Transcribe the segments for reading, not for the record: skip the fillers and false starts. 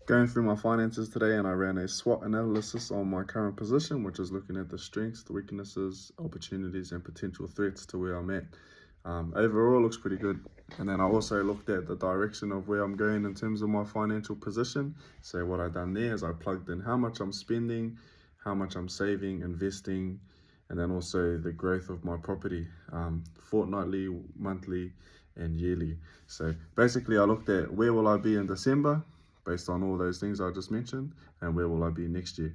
Going through my finances today, and I ran a SWOT analysis on my current position, which is looking at the strengths, the weaknesses, opportunities, and potential threats to where I'm at. Overall, looks pretty good. And then I also looked at the direction of where I'm going in terms of my financial position. So what I done there is I plugged in how much I'm spending, how much I'm saving, investing, and then also the growth of my property, fortnightly, monthly, and yearly. So basically, I looked at where will I be in December, based on all those things I just mentioned, and where will I be next year.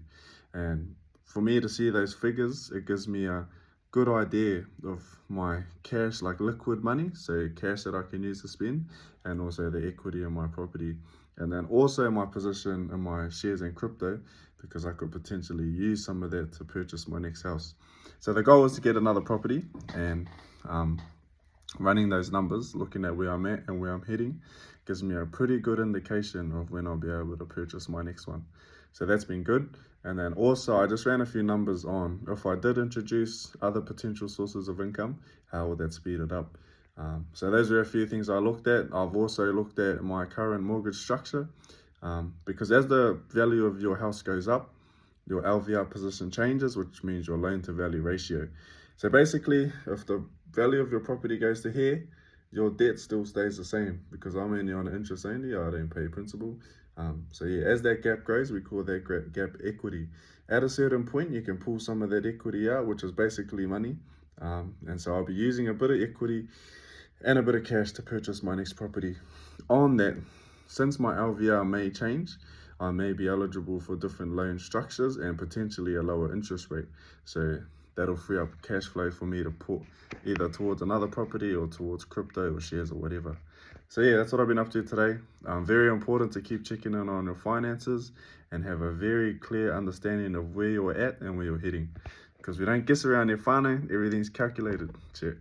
And for me to see those figures, it gives me a good idea of my cash, like liquid money, so cash that I can use to spend, and also the equity in my property. And then also my position in my shares and crypto, because I could potentially use some of that to purchase my next house. So the goal is to get another property, and running those numbers, looking at where I'm at and where I'm heading, gives me a pretty good indication of when I'll be able to purchase my next one. So that's been good. And then also I just ran a few numbers on if I did introduce other potential sources of income, how would that speed it up? So those are a few things I looked at. I've also looked at my current mortgage structure, because as the value of your house goes up, your LVR position changes, which means your loan to value ratio. So basically, if the value of your property goes to here, your debt still stays the same, because I'm only on interest only, I don't pay principal. So yeah, as that gap grows, we call that gap equity. At a certain point, you can pull some of that equity out, which is basically money. And so I'll be using a bit of equity and a bit of cash to purchase my next property. On that, since my LVR may change, I may be eligible for different loan structures and potentially a lower interest rate. So that'll free up cash flow for me to put either towards another property or towards crypto or shares or whatever. So yeah, that's what I've been up to today. Very important to keep checking in on your finances and have a very clear understanding of where you're at and where you're heading. Because we don't guess around your whānau, everything's calculated. Check.